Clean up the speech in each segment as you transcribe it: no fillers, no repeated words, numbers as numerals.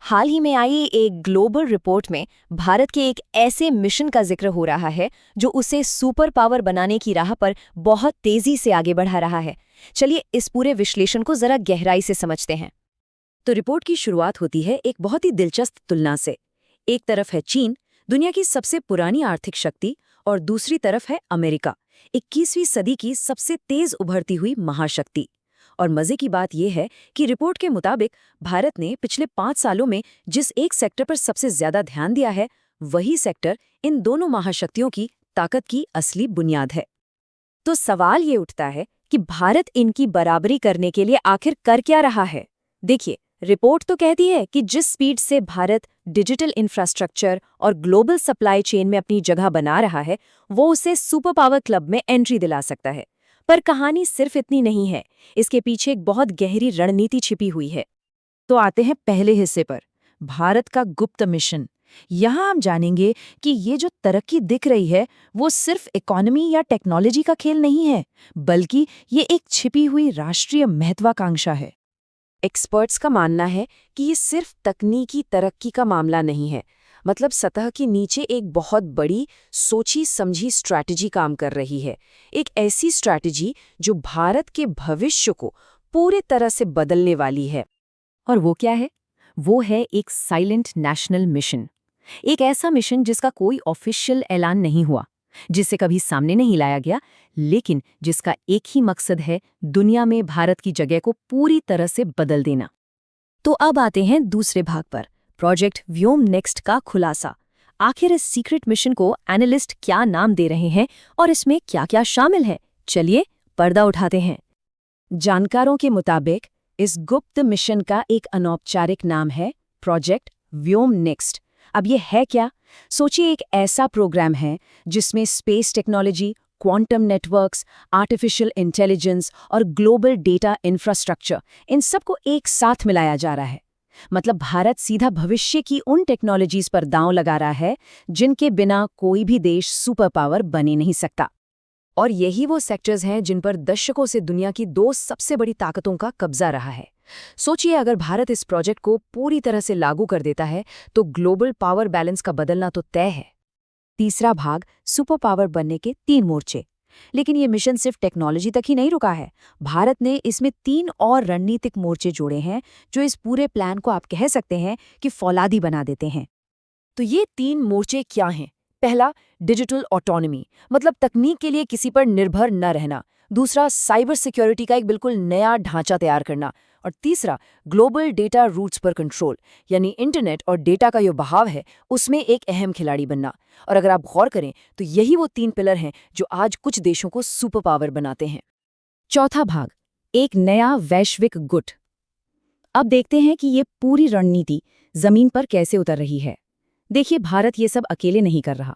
हाल ही में आई एक global report में भारत के एक ऐसे मिशन का जिक्र हो रहा है जो उसे सुपर पावर बनाने की राह पर बहुत तेजी से आगे बढ़ा रहा है। चलिए इस पूरे विश्लेषण को जरा गहराई से समझते हैं। तो रिपोर्ट की शुरुआत होती है एक बहुत ही दिलचस्प तुलना से। एक तरफ है चीन, दुनिया की सबसे पुरानी आर्थिक शक्ति, और दूसरी तरफ है अमेरिका, 21वीं सदी की सबसे तेज उभरती हुई महाशक्ति। और मजे की बात यह है कि रिपोर्ट के मुताबिक भारत ने पिछले 5 सालों में जिस एक सेक्टर पर सबसे ज्यादा ध्यान दिया है, वही सेक्टर इन दोनों महाशक्तियों की ताकत की असली बुनियाद है। तो सवाल ये उठता है कि भारत इनकी बराबरी करने के लिए आखिर कर क्या रहा है। देखिए, रिपोर्ट तो कहती है कि जिस स्पीड से भारत डिजिटल इंफ्रास्ट्रक्चर और ग्लोबल सप्लाई चेन में अपनी जगह बना रहा है, वो उसे सुपर पावर क्लब में एंट्री दिला सकता है। पर कहानी सिर्फ इतनी नहीं है, इसके पीछे एक बहुत गहरी रणनीति छिपी हुई है। तो आते हैं पहले हिस्से पर, भारत का गुप्त मिशन। यहाँ हम जानेंगे कि ये जो तरक्की दिख रही है वो सिर्फ इकोनॉमी या टेक्नोलॉजी का खेल नहीं है, बल्कि ये एक छिपी हुई राष्ट्रीय महत्वाकांक्षा है। एक्सपर्ट्स का मानना है कि ये सिर्फ तकनीकी तरक्की का मामला नहीं है, मतलब सतह के नीचे एक बहुत बड़ी सोची समझी स्ट्रैटेजी काम कर रही है। एक ऐसी स्ट्रैटेजी जो भारत के भविष्य को पूरी तरह से बदलने वाली है। और वो क्या है? वो है एक साइलेंट नेशनल मिशन। एक ऐसा मिशन जिसका कोई ऑफिशियल ऐलान नहीं हुआ, जिसे कभी सामने नहीं लाया गया, लेकिन जिसका एक ही मकसद है, दुनिया में भारत की जगह को पूरी तरह से बदल देना। तो अब आते हैं दूसरे भाग पर, प्रोजेक्ट व्योम नेक्स्ट का खुलासा। आखिर इस सीक्रेट मिशन को एनालिस्ट क्या नाम दे रहे हैं और इसमें क्या क्या शामिल है? चलिए पर्दा उठाते हैं। जानकारों के मुताबिक इस गुप्त मिशन का एक अनौपचारिक नाम है प्रोजेक्ट व्योम नेक्स्ट। अब ये है क्या? सोचिए, एक ऐसा प्रोग्राम है जिसमें space technology, quantum networks, artificial intelligence और ग्लोबल डेटा इंफ्रास्ट्रक्चर, इन सबको एक साथ मिलाया जा रहा है। मतलब भारत सीधा भविष्य की उन टेक्नोलॉजीज पर दांव लगा रहा है जिनके बिना कोई भी देश सुपर पावर बने नहीं सकता। और यही वो सेक्टर्स हैं जिन पर दशकों से दुनिया की 2 सबसे बड़ी ताकतों का कब्जा रहा है। सोचिए, अगर भारत इस प्रोजेक्ट को पूरी तरह से लागू कर देता है तो ग्लोबल पावर बैलेंस का बदलना तो तय है। तीसरा भाग, सुपर पावर बनने के 3 मोर्चे। लेकिन ये मिशन सिर्फ टेक्नोलॉजी तक ही नहीं रुका है। भारत ने इसमें 3 और रणनीतिक मोर्चे जोड़े हैं जो इस पूरे प्लान को आप कह सकते हैं कि फौलादी बना देते हैं। तो ये 3 मोर्चे क्या हैं? पहला, डिजिटल ऑटोनॉमी, मतलब तकनीक के लिए किसी पर निर्भर न रहना। दूसरा, साइबर सिक्योरिटी का एक बिल्कुल नया ढांचा तैयार करना। और तीसरा, ग्लोबल डेटा रूट्स पर कंट्रोल, यानी इंटरनेट और डेटा का जो बहाव है उसमें एक अहम खिलाड़ी बनना। और अगर आप गौर करें तो यही वो 3 पिलर हैं जो आज कुछ देशों को सुपर पावर बनाते हैं। चौथा भाग, एक नया वैश्विक गुट। अब देखते हैं कि ये पूरी रणनीति जमीन पर कैसे उतर रही है। देखिए, भारत ये सब अकेले नहीं कर रहा।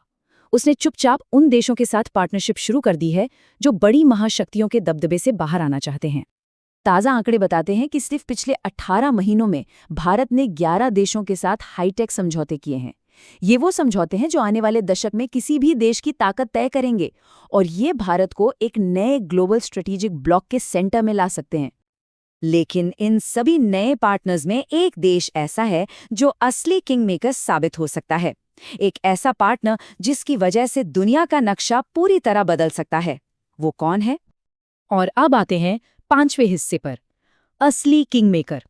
उसने चुपचाप उन देशों के साथ पार्टनरशिप शुरू कर दी है जो बड़ी महाशक्तियों के दबदबे से बाहर आना चाहते हैं। ताज़ा आंकड़े बताते हैं कि सिर्फ पिछले 18 महीनों में भारत ने 11 देशों के साथ हाईटेक समझौते किए हैं। ये वो समझौते हैं जो आने वाले दशक में किसी भी देश की ताकत तय करेंगे, और ये भारत को एक नए ग्लोबल स्ट्रेटेजिक ब्लॉक के सेंटर में ला सकते हैं। लेकिन इन सभी नए पार्टनर्स में एक देश ऐसा है जो असली किंग मेकर साबित हो सकता है। एक ऐसा पार्टनर जिसकी वजह से दुनिया का नक्शा पूरी तरह बदल सकता है। वो कौन है? और अब आते हैं 5वें हिस्से पर, असली किंग मेकर।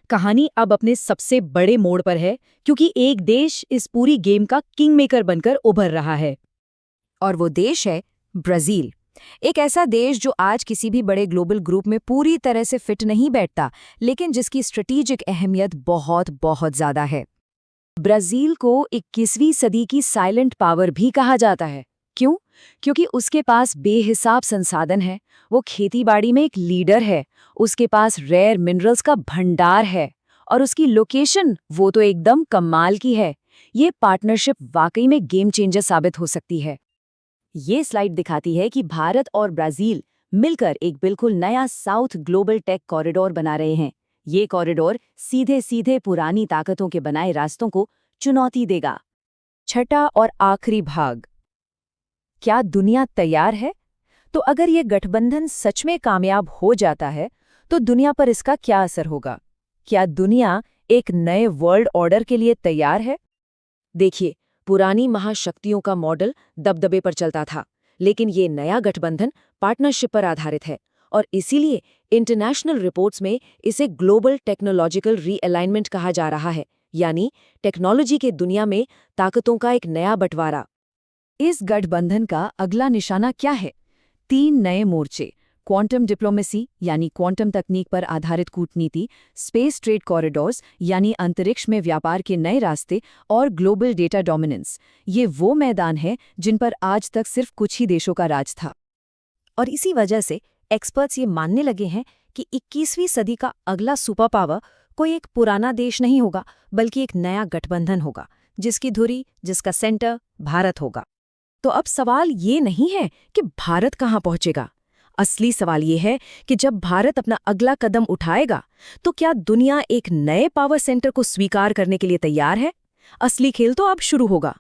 कहानी अब अपने सबसे बड़े मोड़ पर है, क्योंकि एक देश इस पूरी गेम का किंग मेकर बनकर उभर रहा है। और वो देश है ब्राजील। एक ऐसा देश जो आज किसी भी बड़े ग्लोबल ग्रुप में पूरी तरह से फिट नहीं बैठता, लेकिन जिसकी स्ट्रेटेजिक अहमियत बहुत बहुत ज्यादा है। ब्राजील को 21वीं सदी की साइलेंट पावर भी कहा जाता है। क्यों? क्योंकि उसके पास बेहिसाब संसाधन है। वो खेतीबाड़ी में एक लीडर है, उसके पास रेयर मिनरल्स का भंडार है, और उसकी लोकेशन वो तो एकदम कमाल की है। ये पार्टनरशिप वाकई में गेम चेंजर साबित हो सकती है। ये स्लाइड दिखाती है कि भारत और ब्राजील मिलकर एक बिल्कुल नया साउथ ग्लोबल टेक कॉरिडोर बना रहे हैं। ये कॉरिडोर सीधे सीधे पुरानी ताकतों के बनाए रास्तों को चुनौती देगा। छठा और आखिरी भाग, क्या दुनिया तैयार है? तो अगर ये गठबंधन सच में कामयाब हो जाता है तो दुनिया पर इसका क्या असर होगा? क्या दुनिया एक नए वर्ल्ड ऑर्डर के लिए तैयार है? देखिए, पुरानी महाशक्तियों का मॉडल दबदबे पर चलता था, लेकिन ये नया गठबंधन पार्टनरशिप पर आधारित है और इसीलिए इंटरनेशनल रिपोर्ट्स में इसे ग्लोबल टेक्नोलॉजिकल रीअलाइनमेंट कहा जा रहा है, यानी टेक्नोलॉजी के दुनिया में ताकतों का एक नया बंटवारा। इस गठबंधन का अगला निशाना क्या है? 3 नए मोर्चे, क्वांटम डिप्लोमेसी यानी क्वांटम तकनीक पर आधारित कूटनीति, स्पेस ट्रेड कॉरिडोर्स यानी अंतरिक्ष में व्यापार के नए रास्ते और ग्लोबल डेटा डोमिनेंस। ये वो मैदान हैं जिन पर आज तक सिर्फ कुछ ही देशों का राज था। और इसी वजह से एक्सपर्ट्स ये मानने लगे हैं कि 21वीं सदी का अगला सुपर पावर कोई एक पुराना देश नहीं होगा, बल्कि एक नया गठबंधन होगा, जिसकी धुरी, जिसका सेंटर भारत होगा। तो अब सवाल ये नहीं है कि भारत कहाँ पहुंचेगा। असली सवाल ये है कि जब भारत अपना अगला कदम उठाएगा, तो क्या दुनिया एक नए पावर सेंटर को स्वीकार करने के लिए तैयार है? असली खेल तो अब शुरू होगा।